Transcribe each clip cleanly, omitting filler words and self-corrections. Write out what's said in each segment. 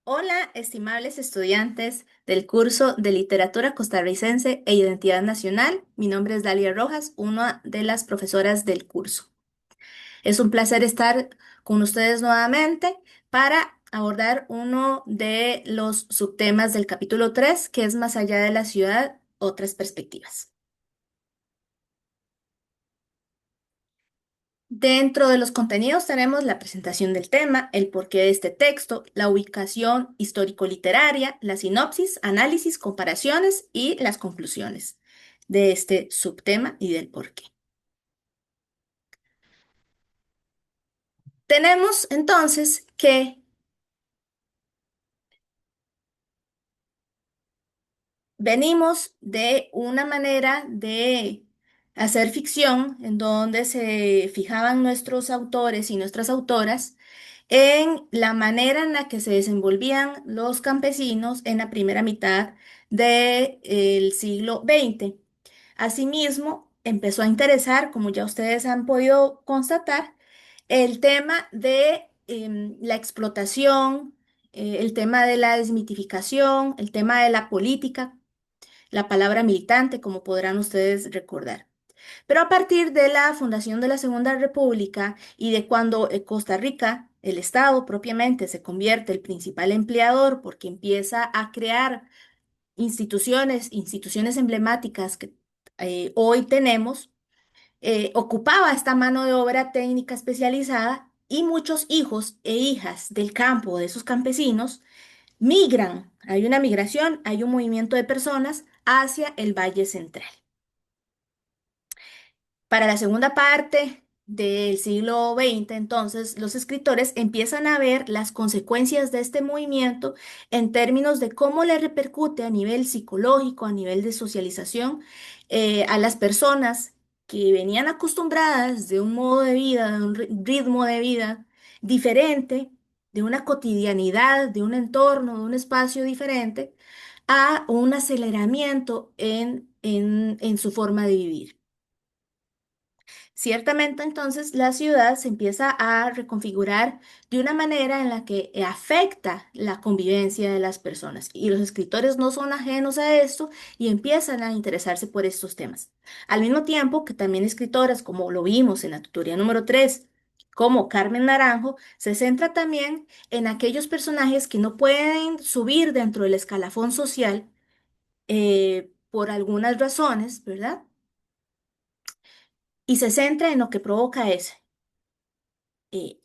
Hola, estimables estudiantes del curso de Literatura Costarricense e Identidad Nacional. Mi nombre es Dalia Rojas, una de las profesoras del curso. Es un placer estar con ustedes nuevamente para abordar uno de los subtemas del capítulo 3, que es Más allá de la ciudad, otras perspectivas. Dentro de los contenidos tenemos la presentación del tema, el porqué de este texto, la ubicación histórico-literaria, la sinopsis, análisis, comparaciones y las conclusiones de este subtema y del porqué. Tenemos entonces que venimos de una manera de hacer ficción en donde se fijaban nuestros autores y nuestras autoras en la manera en la que se desenvolvían los campesinos en la primera mitad del siglo XX. Asimismo, empezó a interesar, como ya ustedes han podido constatar, el tema de la explotación, el tema de la desmitificación, el tema de la política, la palabra militante, como podrán ustedes recordar. Pero a partir de la fundación de la Segunda República y de cuando Costa Rica, el Estado propiamente, se convierte el principal empleador porque empieza a crear instituciones emblemáticas que hoy tenemos, ocupaba esta mano de obra técnica especializada y muchos hijos e hijas del campo, de esos campesinos, migran. Hay una migración, hay un movimiento de personas hacia el Valle Central. Para la segunda parte del siglo XX, entonces, los escritores empiezan a ver las consecuencias de este movimiento en términos de cómo le repercute a nivel psicológico, a nivel de socialización, a las personas que venían acostumbradas de un modo de vida, de un ritmo de vida diferente, de una cotidianidad, de un entorno, de un espacio diferente, a un aceleramiento en su forma de vivir. Ciertamente, entonces, la ciudad se empieza a reconfigurar de una manera en la que afecta la convivencia de las personas. Y los escritores no son ajenos a esto y empiezan a interesarse por estos temas. Al mismo tiempo que también escritoras, como lo vimos en la tutoría número 3, como Carmen Naranjo, se centra también en aquellos personajes que no pueden subir dentro del escalafón social por algunas razones, ¿verdad? Y se centra en lo que provoca eso.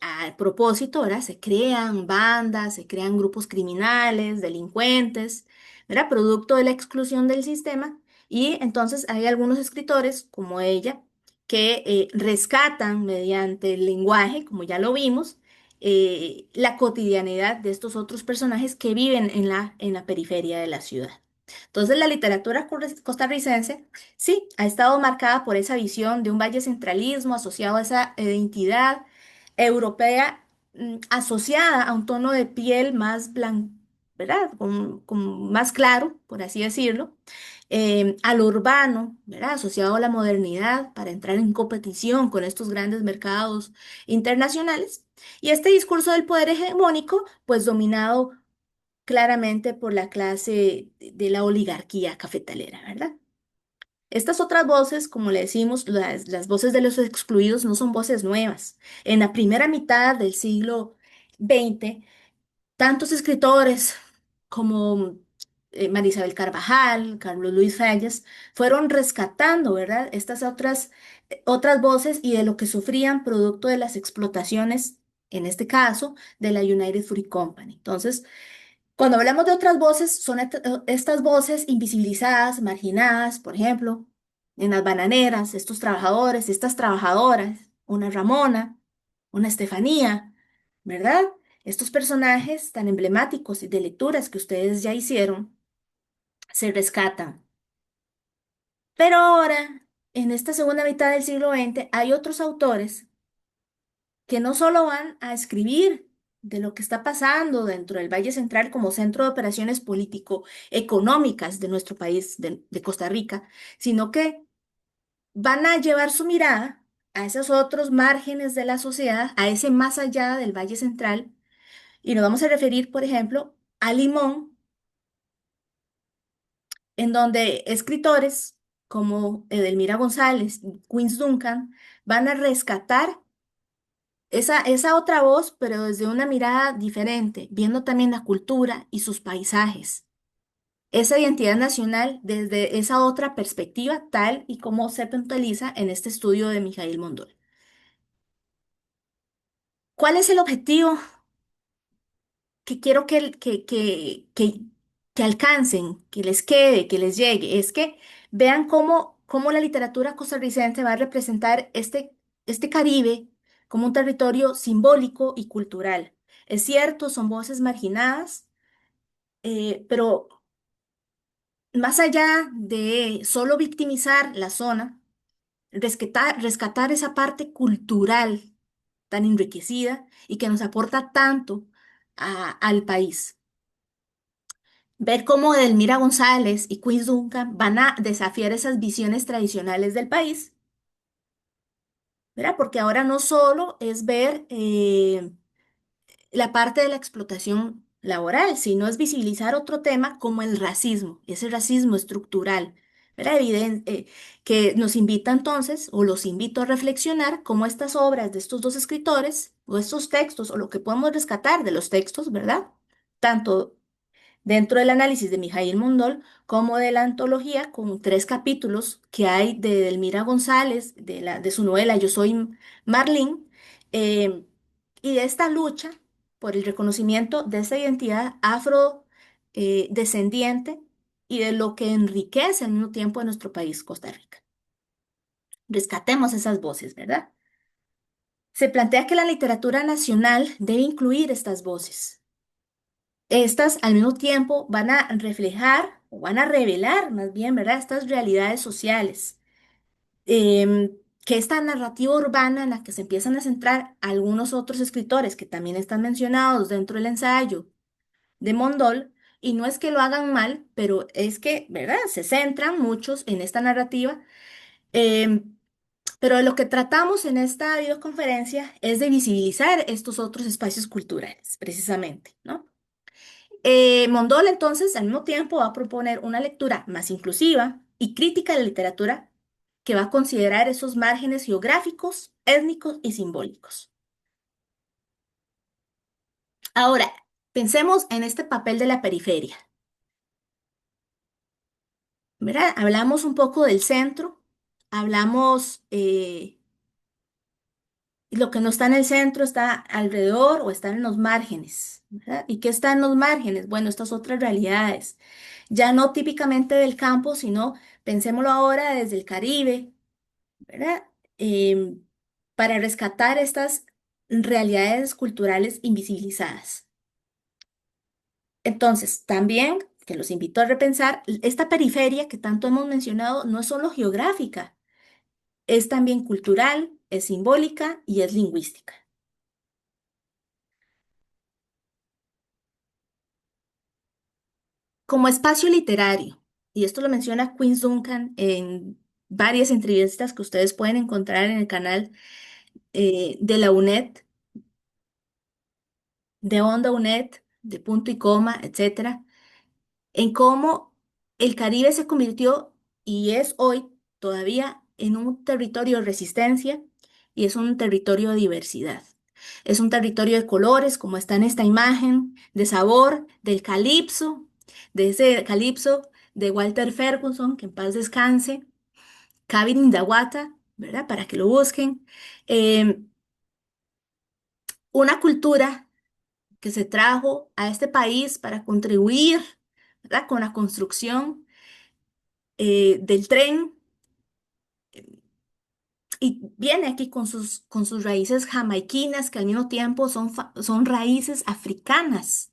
A propósito, ¿verdad? Se crean bandas, se crean grupos criminales, delincuentes, ¿verdad? Producto de la exclusión del sistema. Y entonces hay algunos escritores, como ella, que rescatan mediante el lenguaje, como ya lo vimos, la cotidianidad de estos otros personajes que viven en la periferia de la ciudad. Entonces, la literatura costarricense, sí, ha estado marcada por esa visión de un valle centralismo asociado a esa identidad europea, asociada a un tono de piel más blanco, ¿verdad? Más claro, por así decirlo, al urbano, ¿verdad? Asociado a la modernidad para entrar en competición con estos grandes mercados internacionales. Y este discurso del poder hegemónico, pues dominado claramente por la clase de la oligarquía cafetalera, ¿verdad? Estas otras voces, como le decimos, las voces de los excluidos no son voces nuevas. En la primera mitad del siglo XX, tantos escritores como María Isabel Carvajal, Carlos Luis Fallas, fueron rescatando, ¿verdad? Estas otras voces y de lo que sufrían producto de las explotaciones, en este caso, de la United Fruit Company. Entonces, cuando hablamos de otras voces, son estas voces invisibilizadas, marginadas, por ejemplo, en las bananeras, estos trabajadores, estas trabajadoras, una Ramona, una Estefanía, ¿verdad? Estos personajes tan emblemáticos y de lecturas que ustedes ya hicieron, se rescatan. Pero ahora, en esta segunda mitad del siglo XX, hay otros autores que no solo van a escribir de lo que está pasando dentro del Valle Central como centro de operaciones político-económicas de nuestro país, de Costa Rica, sino que van a llevar su mirada a esos otros márgenes de la sociedad, a ese más allá del Valle Central, y nos vamos a referir, por ejemplo, a Limón, en donde escritores como Edelmira González, Queens Duncan, van a rescatar esa otra voz, pero desde una mirada diferente, viendo también la cultura y sus paisajes. Esa identidad nacional desde esa otra perspectiva, tal y como se puntualiza en este estudio de Mijail Mondol. ¿Cuál es el objetivo que quiero que alcancen, que les quede, que les llegue? Es que vean cómo la literatura costarricense va a representar este Caribe como un territorio simbólico y cultural. Es cierto, son voces marginadas, pero más allá de solo victimizar la zona, rescatar esa parte cultural tan enriquecida y que nos aporta tanto al país. Ver cómo Edelmira González y Queens Duncan van a desafiar esas visiones tradicionales del país, ¿verdad? Porque ahora no solo es ver la parte de la explotación laboral, sino es visibilizar otro tema como el racismo, ese racismo estructural, ¿verdad? Que nos invita entonces, o los invito a reflexionar cómo estas obras de estos dos escritores, o estos textos, o lo que podemos rescatar de los textos, ¿verdad? Tanto dentro del análisis de Mijail Mondol, como de la antología, con tres capítulos que hay de Delmira González, de su novela Yo soy Marlene, eh, y de esta lucha por el reconocimiento de esa identidad afro descendiente y de lo que enriquece al mismo tiempo a nuestro país, Costa Rica. Rescatemos esas voces, ¿verdad? Se plantea que la literatura nacional debe incluir estas voces. Estas al mismo tiempo van a reflejar o van a revelar más bien, ¿verdad? Estas realidades sociales. Que esta narrativa urbana en la que se empiezan a centrar algunos otros escritores que también están mencionados dentro del ensayo de Mondol, y no es que lo hagan mal, pero es que, ¿verdad? Se centran muchos en esta narrativa. em, pero de lo que tratamos en esta videoconferencia es de visibilizar estos otros espacios culturales, precisamente, ¿no? Mondol entonces al mismo tiempo va a proponer una lectura más inclusiva y crítica de la literatura que va a considerar esos márgenes geográficos, étnicos y simbólicos. Ahora, pensemos en este papel de la periferia. ¿Verdad? Hablamos un poco del centro, hablamos lo que no está en el centro está alrededor o está en los márgenes. ¿Verdad? ¿Y qué está en los márgenes? Bueno, estas otras realidades, ya no típicamente del campo, sino pensémoslo ahora desde el Caribe, ¿verdad? Em, para rescatar estas realidades culturales invisibilizadas. Entonces, también que los invito a repensar, esta periferia que tanto hemos mencionado no es solo geográfica, es también cultural, es simbólica y es lingüística. Como espacio literario, y esto lo menciona Queens Duncan en varias entrevistas que ustedes pueden encontrar en el canal de la UNED, de Onda UNED, de Punto y Coma, etcétera, en cómo el Caribe se convirtió y es hoy todavía en un territorio de resistencia y es un territorio de diversidad. Es un territorio de colores, como está en esta imagen, de sabor, del calipso, de ese calipso de Walter Ferguson, que en paz descanse, Cabin in the Wata, ¿verdad? Para que lo busquen. Eh, una cultura que se trajo a este país para contribuir, ¿verdad? Con la construcción del tren y viene aquí con sus raíces jamaiquinas que al mismo tiempo son raíces africanas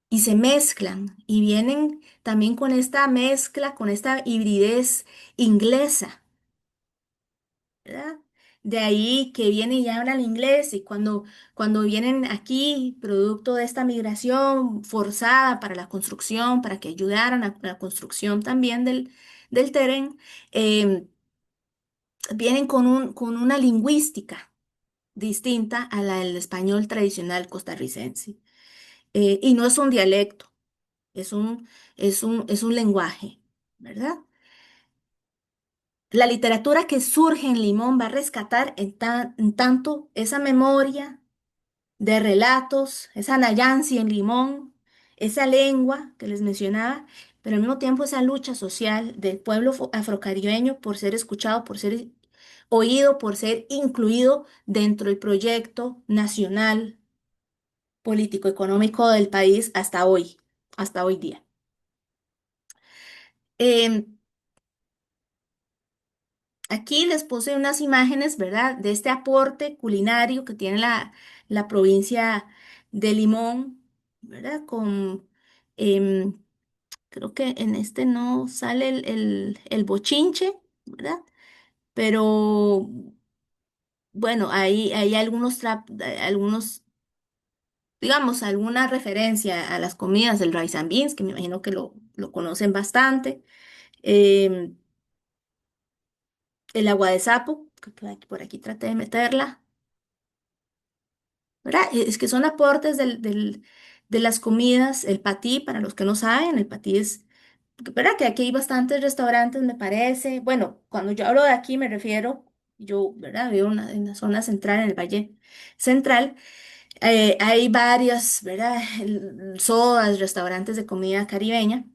y se mezclan y vienen también con esta mezcla, con esta hibridez inglesa, ¿verdad? De ahí que vienen y hablan inglés y cuando vienen aquí, producto de esta migración forzada para la construcción, para que ayudaran a la construcción también del tren, em, vienen con una lingüística distinta a la del español tradicional costarricense. Y no es un dialecto, es un lenguaje, ¿verdad? La literatura que surge en Limón va a rescatar en tanto esa memoria de relatos, esa Nayansi en Limón, esa lengua que les mencionaba, pero al mismo tiempo esa lucha social del pueblo afrocaribeño por ser escuchado, por ser oído, por ser incluido dentro del proyecto nacional, político, económico del país hasta hoy día. Em, Aquí les puse unas imágenes, ¿verdad?, de este aporte culinario que tiene la provincia de Limón, ¿verdad? Em, Creo que en este no sale el bochinche, ¿verdad? Pero bueno, hay algunos, digamos, alguna referencia a las comidas del rice and beans, que me imagino que lo conocen bastante. Em, el agua de sapo, que por aquí traté de meterla. ¿Verdad? Es que son aportes de las comidas, el patí, para los que no saben, el patí es, ¿verdad? Que aquí hay bastantes restaurantes, me parece. Bueno, cuando yo hablo de aquí me refiero, yo, ¿verdad? Vivo en la zona central, en el Valle Central. Hay varias, ¿verdad? Sodas, restaurantes de comida caribeña.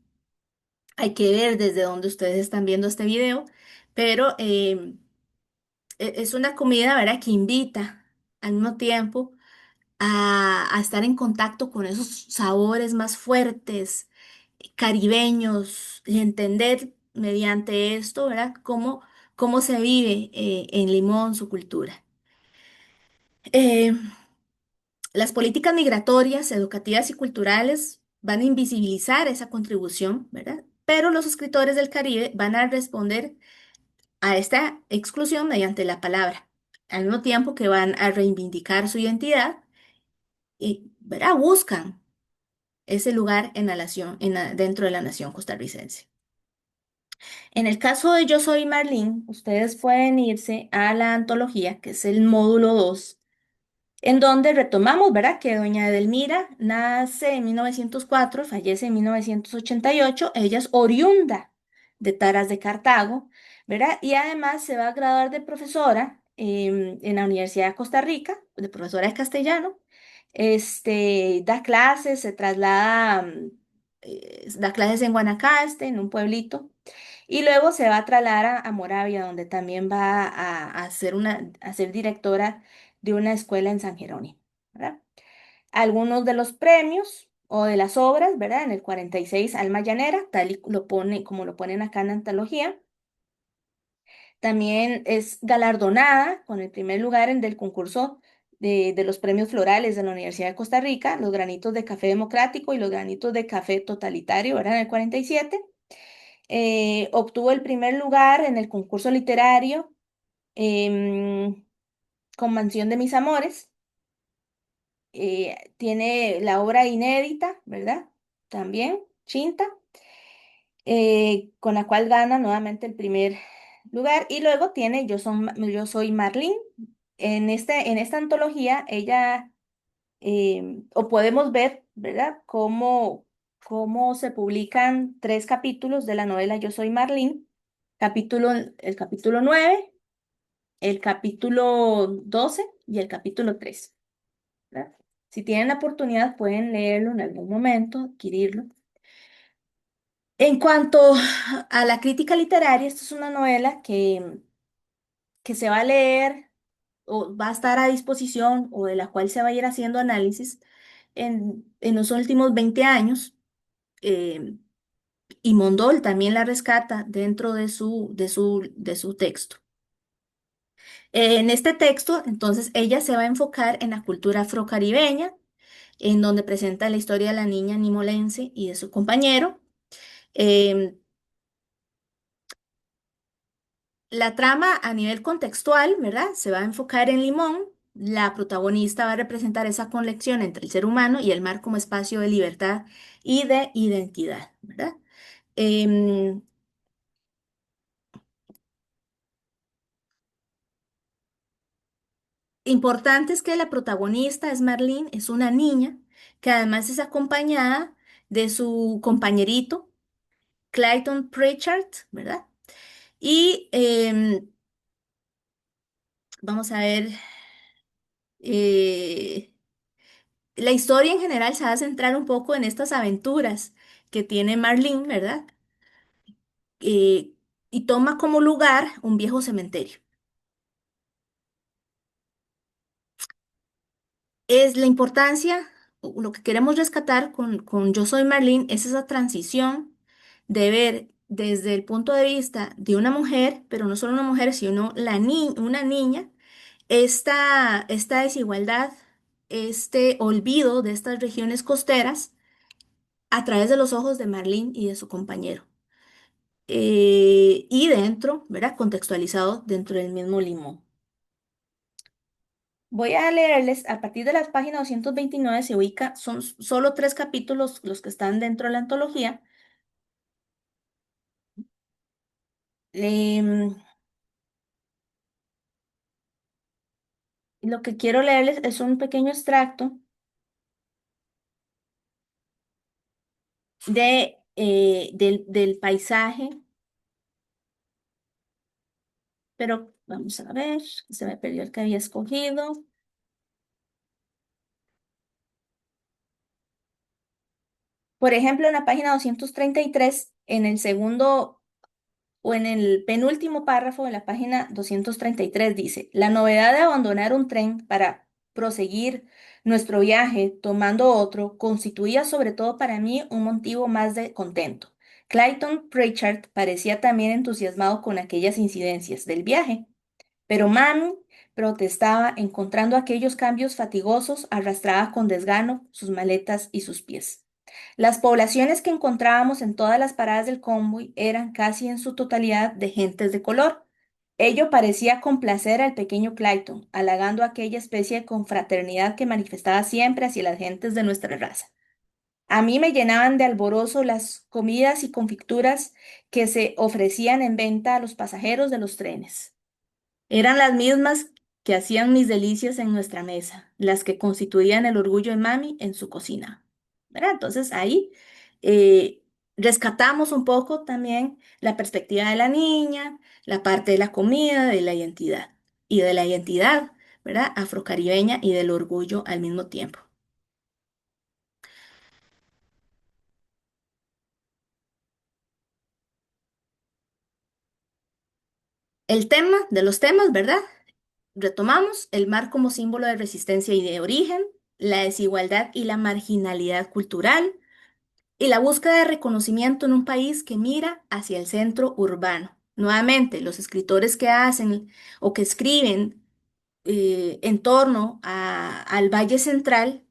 Hay que ver desde dónde ustedes están viendo este video, pero es una comida, ¿verdad? Que invita al mismo tiempo a estar en contacto con esos sabores más fuertes, caribeños, y entender mediante esto, ¿verdad?, cómo se vive en Limón su cultura. Eh, las políticas migratorias, educativas y culturales van a invisibilizar esa contribución, ¿verdad? Pero los escritores del Caribe van a responder a esta exclusión mediante la palabra, al mismo tiempo que van a reivindicar su identidad y, ¿verdad?, buscan ese lugar en la nación, dentro de la nación costarricense. En el caso de Yo Soy Marlene, ustedes pueden irse a la antología, que es el módulo 2, en donde retomamos, ¿verdad?, que doña Edelmira nace en 1904, fallece en 1988, ella es oriunda de Taras de Cartago, ¿verdad? Y además se va a graduar de profesora en la Universidad de Costa Rica, de profesora de castellano. Da clases, se traslada, da clases en Guanacaste, en un pueblito, y luego se va a trasladar a Moravia, donde también va a ser directora de una escuela en San Jerónimo, ¿verdad? Algunos de los premios o de las obras, ¿verdad? En el 46, Alma Llanera, tal y como lo ponen acá en la antología. También es galardonada con el primer lugar del concurso de los premios florales de la Universidad de Costa Rica, los granitos de café democrático y los granitos de café totalitario, ¿verdad? En el 47. Obtuvo el primer lugar en el concurso literario em, con Mansión de mis Amores. Tiene la obra inédita, ¿verdad? También, Chinta, con la cual gana nuevamente el primer lugar. Y luego tiene Yo Soy Marlene. En esta antología, ella, o podemos ver, ¿verdad?, cómo se publican 3 capítulos de la novela Yo Soy Marlene. El capítulo 9, el capítulo 12 y el capítulo 3. ¿Verdad? Si tienen la oportunidad, pueden leerlo en algún momento, adquirirlo. En cuanto a la crítica literaria, esta es una novela que se va a leer o va a estar a disposición o de la cual se va a ir haciendo análisis en los últimos 20 años. eh, y Mondol también la rescata dentro de su texto. En este texto, entonces, ella se va a enfocar en la cultura afrocaribeña, en donde presenta la historia de la niña nimolense y de su compañero. Em, la trama a nivel contextual, ¿verdad? Se va a enfocar en Limón. La protagonista va a representar esa conexión entre el ser humano y el mar como espacio de libertad y de identidad, ¿verdad? Em, Importante es que la protagonista es Marlene, es una niña que además es acompañada de su compañerito, Clayton Pritchard, ¿verdad? Y vamos a ver, eh, la historia en general se va a centrar un poco en estas aventuras que tiene Marlene, ¿verdad? Eh, y toma como lugar un viejo cementerio. Es la importancia, o lo que queremos rescatar con Yo Soy Marlene es esa transición de ver desde el punto de vista de una mujer, pero no solo una mujer, sino una niña, esta desigualdad, este olvido de estas regiones costeras a través de los ojos de Marlene y de su compañero. Y dentro, ¿verdad? Contextualizado dentro del mismo limón. Voy a leerles a partir de la página 229 se ubica, son solo 3 capítulos los que están dentro de la antología. Em, lo que quiero leerles es un pequeño extracto del paisaje, pero vamos a ver, se me perdió el que había escogido. Por ejemplo, en la página 233 en el segundo o en el penúltimo párrafo de la página 233 dice, la novedad de abandonar un tren para proseguir nuestro viaje tomando otro constituía sobre todo para mí un motivo más de contento. Clayton Pritchard parecía también entusiasmado con aquellas incidencias del viaje, pero Mami protestaba encontrando aquellos cambios fatigosos, arrastraba con desgano sus maletas y sus pies. Las poblaciones que encontrábamos en todas las paradas del convoy eran casi en su totalidad de gentes de color. Ello parecía complacer al pequeño Clayton, halagando aquella especie de confraternidad que manifestaba siempre hacia las gentes de nuestra raza. A mí me llenaban de alborozo las comidas y confituras que se ofrecían en venta a los pasajeros de los trenes. Eran las mismas que hacían mis delicias en nuestra mesa, las que constituían el orgullo de mami en su cocina. ¿Verdad? Entonces ahí eh, rescatamos un poco también la perspectiva de la niña, la parte de la comida, de la identidad y de la identidad, ¿verdad? Afrocaribeña y del orgullo al mismo tiempo. El tema de los temas, ¿verdad? Retomamos el mar como símbolo de resistencia y de origen, la desigualdad y la marginalidad cultural y la búsqueda de reconocimiento en un país que mira hacia el centro urbano. Nuevamente, los escritores que hacen o que escriben en torno al Valle Central,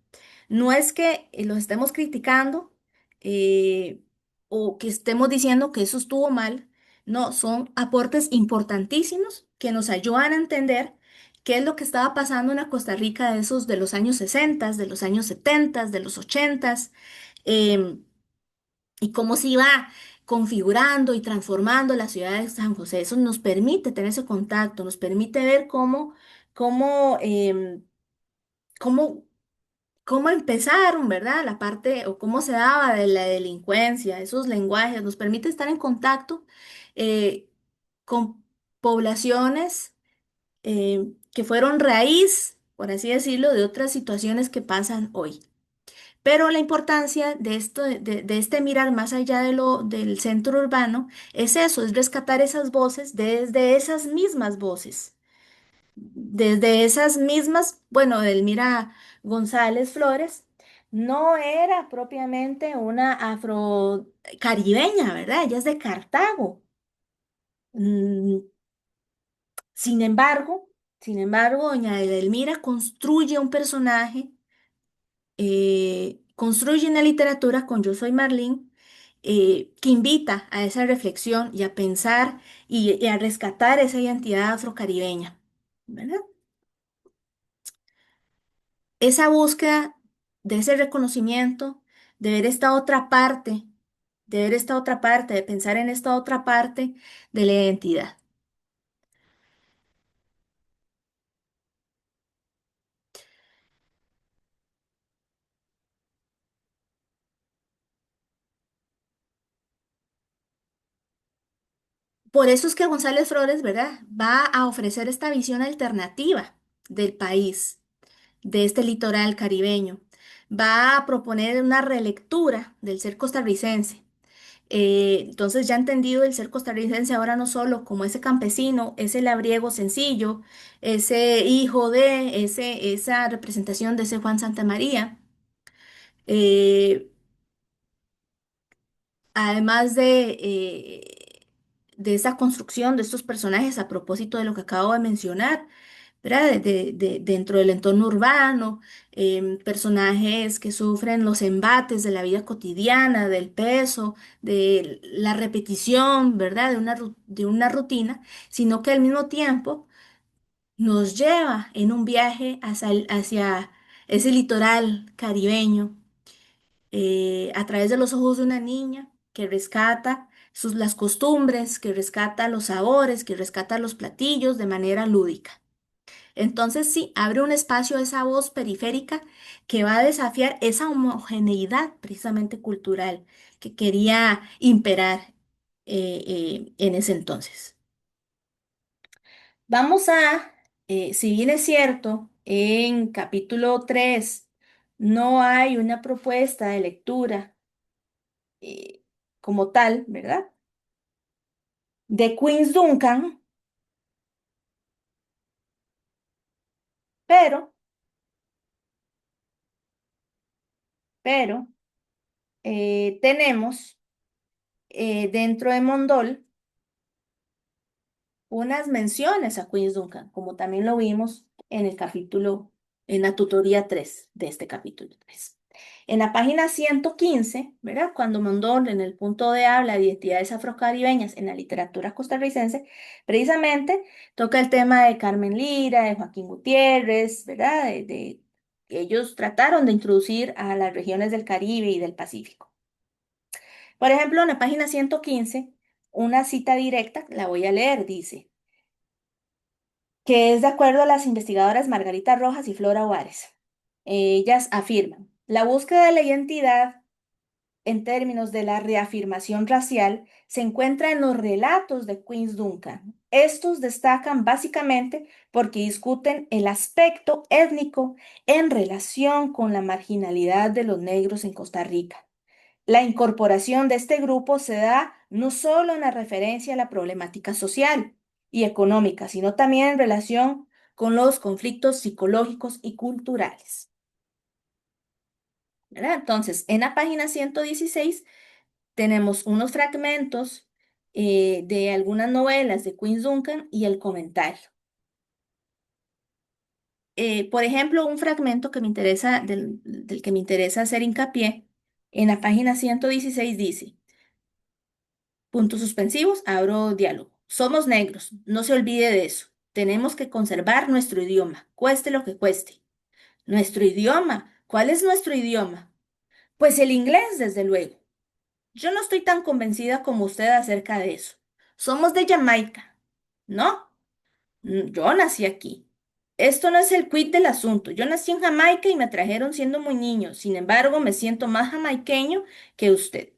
no es que los estemos criticando eh, o que estemos diciendo que eso estuvo mal, no, son aportes importantísimos que nos ayudan a entender qué es lo que estaba pasando en la Costa Rica de esos de los años 60, de los años 70, de los 80, y cómo se iba configurando y transformando la ciudad de San José. Eso nos permite tener ese contacto, nos permite ver cómo, cómo, cómo empezaron, ¿verdad? La parte o cómo se daba de la delincuencia, esos lenguajes, nos permite estar en contacto eh, con poblaciones que fueron raíz, por así decirlo, de otras situaciones que pasan hoy. Pero la importancia de esto, de este mirar más allá del centro urbano, es eso, es rescatar esas voces desde esas mismas voces, desde esas mismas, bueno, Elmira González Flores no era propiamente una afrocaribeña, ¿verdad? Ella es de Cartago. Mm, Sin embargo, doña Edelmira construye un personaje, construye una literatura con Yo Soy Marlene, que invita a esa reflexión y a pensar y a rescatar esa identidad afrocaribeña, ¿verdad? Esa búsqueda de ese reconocimiento, de ver esta otra parte, de ver esta otra parte, de pensar en esta otra parte de la identidad. Por eso es que González Flores, ¿verdad? Va a ofrecer esta visión alternativa del país, de este litoral caribeño. Va a proponer una relectura del ser costarricense. Entonces ya entendido el ser costarricense ahora no solo como ese campesino, ese labriego sencillo, ese hijo de, esa representación de ese Juan Santamaría, eh, además de esa construcción de estos personajes a propósito de lo que acabo de mencionar, ¿verdad? Dentro del entorno urbano, personajes que sufren los embates de la vida cotidiana, del peso, de la repetición, ¿verdad? De una rutina, sino que al mismo tiempo nos lleva en un viaje hacia ese litoral caribeño, a través de los ojos de una niña que rescata las costumbres, que rescata los sabores, que rescata los platillos de manera lúdica. Entonces sí, abre un espacio a esa voz periférica que va a desafiar esa homogeneidad precisamente cultural que quería imperar en ese entonces. Vamos si bien es cierto, en capítulo 3 no hay una propuesta de lectura eh, como tal, ¿verdad? De Queens Duncan, pero, pero tenemos dentro de Mondol unas menciones a Queens Duncan, como también lo vimos en el capítulo, en la tutoría 3 de este capítulo 3. En la página 115, ¿verdad? Cuando Mondol en el punto de habla de identidades afrocaribeñas en la literatura costarricense, precisamente toca el tema de Carmen Lira, de Joaquín Gutiérrez, ¿verdad? Ellos trataron de introducir a las regiones del Caribe y del Pacífico. Por ejemplo, en la página 115, una cita directa, la voy a leer, dice que es de acuerdo a las investigadoras Margarita Rojas y Flora Juárez. Ellas afirman, la búsqueda de la identidad en términos de la reafirmación racial se encuentra en los relatos de Queens Duncan. Estos destacan básicamente porque discuten el aspecto étnico en relación con la marginalidad de los negros en Costa Rica. La incorporación de este grupo se da no solo en la referencia a la problemática social y económica, sino también en relación con los conflictos psicológicos y culturales. ¿Verdad? Entonces, en la página 116 tenemos unos fragmentos de algunas novelas de Queens Duncan y el comentario. Por ejemplo, un fragmento que me interesa, del que me interesa hacer hincapié, en la página 116 dice: puntos suspensivos, abro diálogo. Somos negros, no se olvide de eso. Tenemos que conservar nuestro idioma, cueste lo que cueste. Nuestro idioma, ¿cuál es nuestro idioma? Pues el inglés, desde luego. Yo no estoy tan convencida como usted acerca de eso. Somos de Jamaica, ¿no? Yo nací aquí. Esto no es el quid del asunto. Yo nací en Jamaica y me trajeron siendo muy niño. Sin embargo, me siento más jamaiqueño que usted.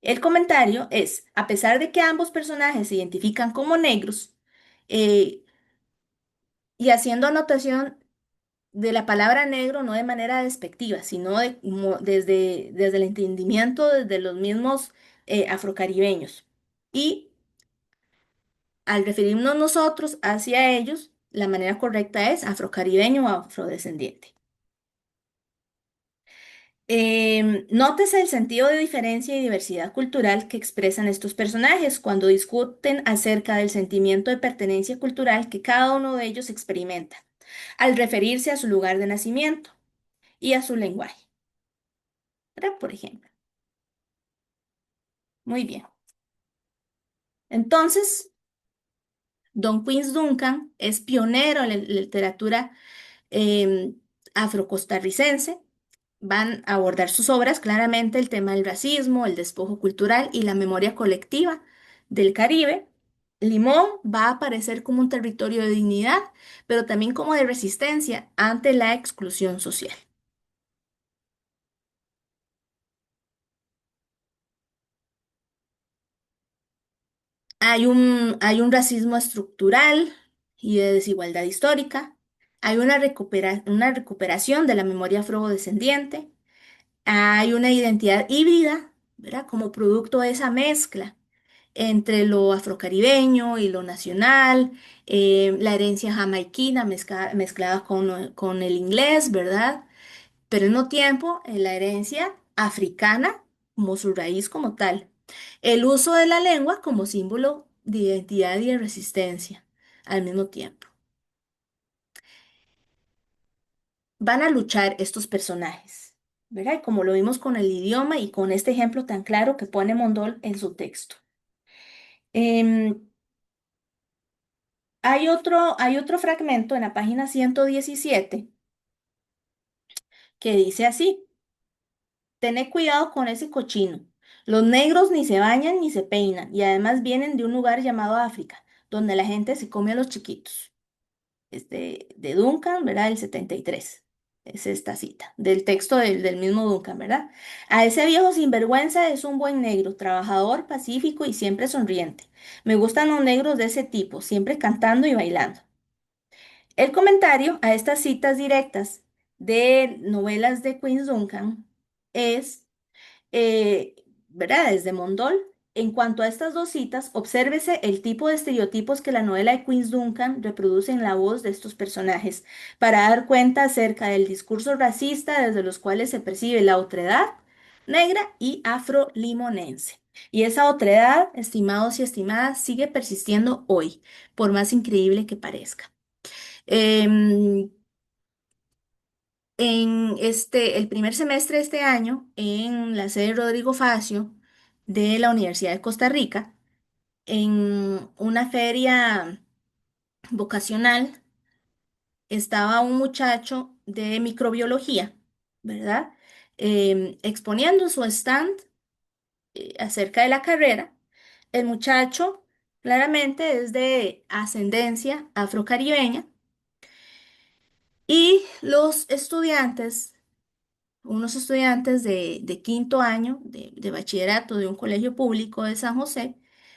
El comentario es, a pesar de que ambos personajes se identifican como negros, eh, y haciendo anotación de la palabra negro no de manera despectiva, sino desde el entendimiento desde los mismos afrocaribeños. Y al referirnos nosotros hacia ellos, la manera correcta es afrocaribeño o afrodescendiente. Nótese el sentido de diferencia y diversidad cultural que expresan estos personajes cuando discuten acerca del sentimiento de pertenencia cultural que cada uno de ellos experimenta, al referirse a su lugar de nacimiento y a su lenguaje. ¿Verdad? Por ejemplo. Muy bien. Entonces, Don Queens Duncan es pionero en la literatura em, afrocostarricense. Van a abordar sus obras claramente el tema del racismo, el despojo cultural y la memoria colectiva del Caribe. Limón va a aparecer como un territorio de dignidad, pero también como de resistencia ante la exclusión social. Hay un racismo estructural y de desigualdad histórica. Hay una recuperación de la memoria afrodescendiente. Hay una identidad híbrida, ¿verdad? Como producto de esa mezcla entre lo afrocaribeño y lo nacional, la herencia jamaiquina mezclada con el inglés, ¿verdad? Pero al mismo tiempo la herencia africana como su raíz como tal. El uso de la lengua como símbolo de identidad y de resistencia al mismo tiempo. Van a luchar estos personajes, ¿verdad? Como lo vimos con el idioma y con este ejemplo tan claro que pone Mondol en su texto. Em, hay otro fragmento en la página 117 que dice así: tened cuidado con ese cochino. Los negros ni se bañan ni se peinan y además vienen de un lugar llamado África, donde la gente se come a los chiquitos. De Duncan, ¿verdad? El 73. Es esta cita, del texto del mismo Duncan, ¿verdad? A ese viejo sinvergüenza es un buen negro, trabajador, pacífico y siempre sonriente. Me gustan los negros de ese tipo, siempre cantando y bailando. El comentario a estas citas directas de novelas de Queens Duncan es eh, ¿verdad? Desde Mondol. En cuanto a estas dos citas, obsérvese el tipo de estereotipos que la novela de Queens Duncan reproduce en la voz de estos personajes, para dar cuenta acerca del discurso racista desde los cuales se percibe la otredad negra y afrolimonense. Y esa otredad, estimados y estimadas, sigue persistiendo hoy, por más increíble que parezca. Em, el primer semestre de este año, en la sede Rodrigo Facio de la Universidad de Costa Rica, en una feria vocacional, estaba un muchacho de microbiología, ¿verdad? Exponiendo su stand acerca de la carrera. El muchacho claramente es de ascendencia afrocaribeña y los estudiantes, unos estudiantes de quinto año de bachillerato de un colegio público de San José,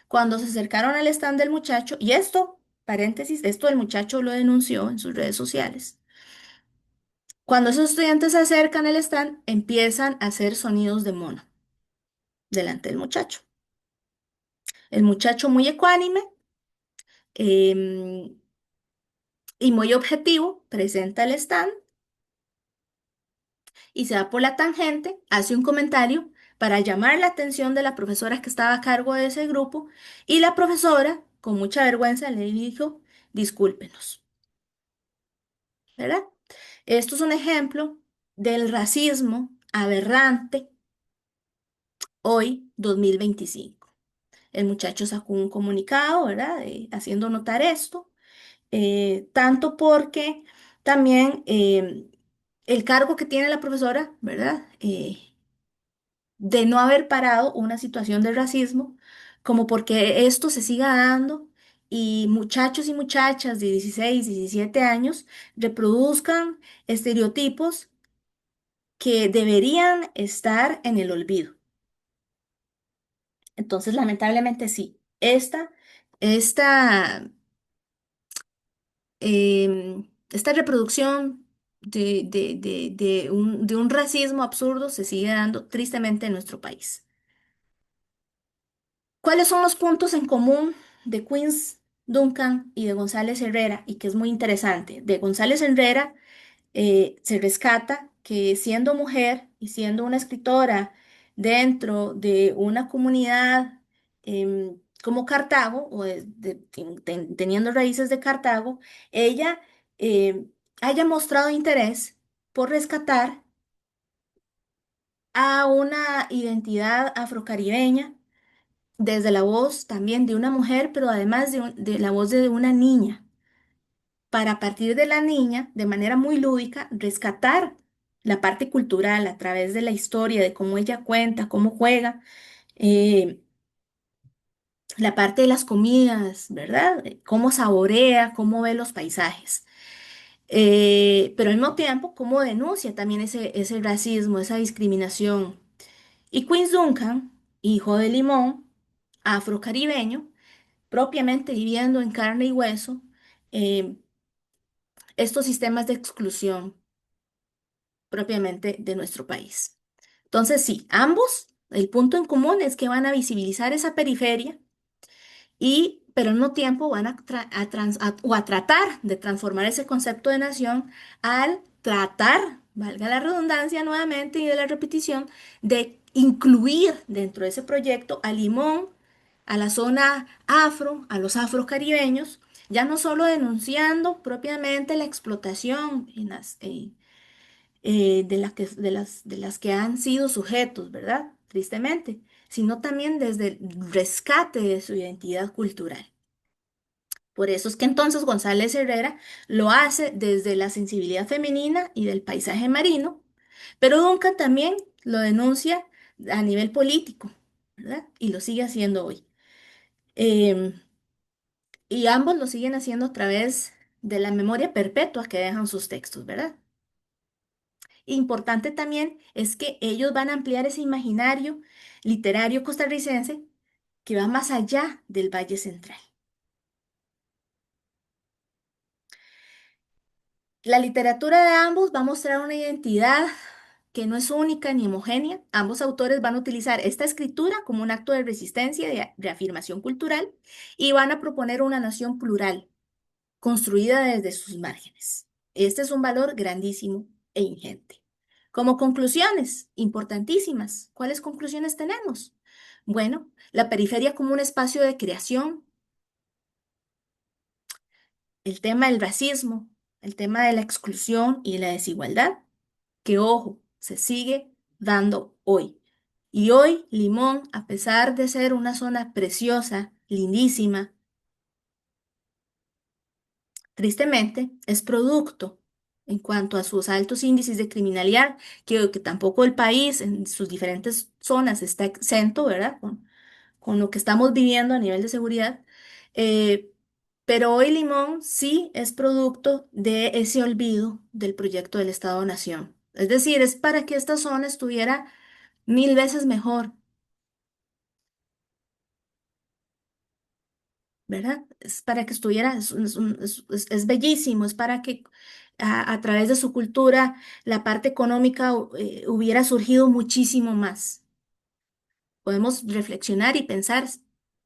cuando se acercaron al stand del muchacho, y esto, paréntesis, esto el muchacho lo denunció en sus redes sociales. Cuando esos estudiantes se acercan al stand, empiezan a hacer sonidos de mono delante del muchacho. El muchacho muy ecuánime em, y muy objetivo presenta el stand y se va por la tangente, hace un comentario para llamar la atención de la profesora que estaba a cargo de ese grupo, y la profesora, con mucha vergüenza, le dijo, discúlpenos, ¿verdad? Esto es un ejemplo del racismo aberrante hoy, 2025. El muchacho sacó un comunicado, ¿verdad? Haciendo notar esto, tanto porque también el cargo que tiene la profesora, ¿verdad? De no haber parado una situación de racismo, como porque esto se siga dando y muchachos y muchachas de 16, 17 años reproduzcan estereotipos que deberían estar en el olvido. Entonces, lamentablemente sí, esta, esta reproducción de un racismo absurdo se sigue dando tristemente en nuestro país. ¿Cuáles son los puntos en común de Queens Duncan y de González Herrera? Y que es muy interesante. De González Herrera se rescata que siendo mujer y siendo una escritora dentro de una comunidad como Cartago, o teniendo raíces de Cartago, ella haya mostrado interés por rescatar a una identidad afrocaribeña desde la voz también de una mujer, pero además de la voz de una niña, para a partir de la niña, de manera muy lúdica, rescatar la parte cultural a través de la historia, de cómo ella cuenta, cómo juega, eh, la parte de las comidas, ¿verdad? Cómo saborea, cómo ve los paisajes. Pero al mismo tiempo, cómo denuncia también ese racismo, esa discriminación. Y Queens Duncan, hijo de Limón, afrocaribeño, propiamente viviendo en carne y hueso eh, estos sistemas de exclusión propiamente de nuestro país. Entonces, sí, ambos, el punto en común es que van a visibilizar esa periferia pero al mismo tiempo van o a tratar de transformar ese concepto de nación al tratar, valga la redundancia nuevamente y de la repetición, de incluir dentro de ese proyecto a Limón, a la zona afro, a los afrocaribeños, ya no solo denunciando propiamente la explotación de las que han sido sujetos, ¿verdad? Tristemente, sino también desde el rescate de su identidad cultural. Por eso es que entonces González Herrera lo hace desde la sensibilidad femenina y del paisaje marino, pero Duncan también lo denuncia a nivel político, ¿verdad? Y lo sigue haciendo hoy. Em, y ambos lo siguen haciendo a través de la memoria perpetua que dejan sus textos, ¿verdad? Importante también es que ellos van a ampliar ese imaginario literario costarricense que va más allá del Valle Central. La literatura de ambos va a mostrar una identidad que no es única ni homogénea. Ambos autores van a utilizar esta escritura como un acto de resistencia y de reafirmación cultural y van a proponer una nación plural, construida desde sus márgenes. Este es un valor grandísimo e ingente. Como conclusiones importantísimas, ¿cuáles conclusiones tenemos? Bueno, la periferia como un espacio de creación, el tema del racismo, el tema de la exclusión y la desigualdad, que ojo, se sigue dando hoy. Y hoy Limón, a pesar de ser una zona preciosa, lindísima, tristemente es producto en cuanto a sus altos índices de criminalidad, que tampoco el país en sus diferentes zonas está exento, ¿verdad? Con lo que estamos viviendo a nivel de seguridad. Eh, pero hoy Limón sí es producto de ese olvido del proyecto del Estado-Nación. Es decir, es para que esta zona estuviera mil veces mejor, ¿verdad? Es para que estuviera, es bellísimo, es para que a través de su cultura la parte económica hubiera surgido muchísimo más. Podemos reflexionar y pensar,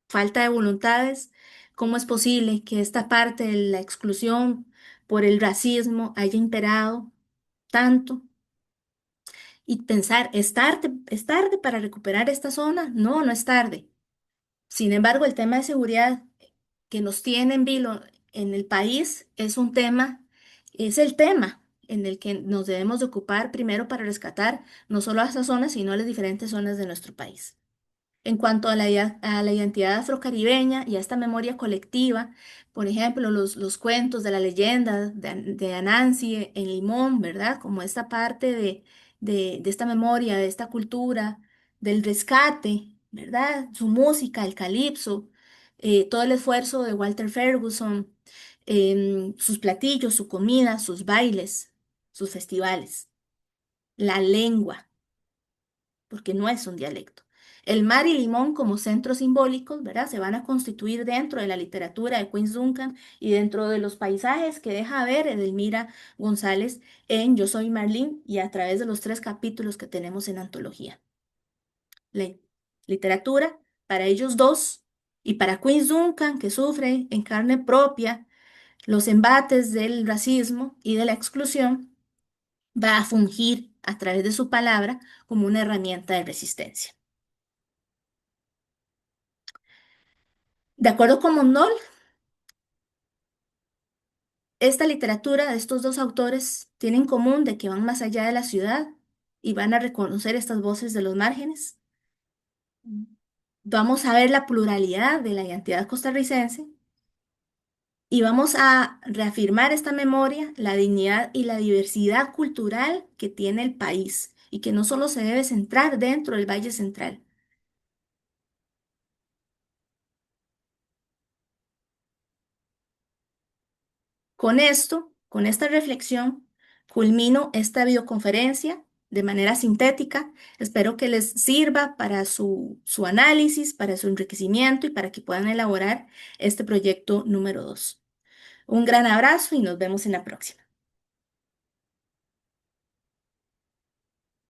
falta de voluntades, ¿cómo es posible que esta parte de la exclusión por el racismo haya imperado tanto? Y pensar, es tarde para recuperar esta zona? No, no es tarde. Sin embargo, el tema de seguridad que nos tiene en vilo en el país es el tema en el que nos debemos de ocupar primero para rescatar no solo a esa zona, sino a las diferentes zonas de nuestro país. En cuanto a a la identidad afrocaribeña y a esta memoria colectiva, por ejemplo, los cuentos de la leyenda de Anansi en Limón, ¿verdad? Como esta parte de esta memoria, de esta cultura, del rescate, ¿verdad? Su música, el calipso, todo el esfuerzo de Walter Ferguson, sus platillos, su comida, sus bailes, sus festivales, la lengua porque no es un dialecto. El mar y Limón como centros simbólicos, ¿verdad? Se van a constituir dentro de la literatura de Queens Duncan y dentro de los paisajes que deja ver Edelmira González en Yo Soy Marlene y a través de los 3 capítulos que tenemos en antología. La literatura para ellos dos y para Queens Duncan, que sufre en carne propia los embates del racismo y de la exclusión, va a fungir a través de su palabra como una herramienta de resistencia. De acuerdo con Mondol, esta literatura de estos dos autores tiene en común de que van más allá de la ciudad y van a reconocer estas voces de los márgenes. Vamos a ver la pluralidad de la identidad costarricense y vamos a reafirmar esta memoria, la dignidad y la diversidad cultural que tiene el país y que no solo se debe centrar dentro del Valle Central. Con esto, con esta reflexión, culmino esta videoconferencia de manera sintética. Espero que les sirva para su análisis, para su enriquecimiento y para que puedan elaborar este proyecto número 2. Un gran abrazo y nos vemos en la próxima.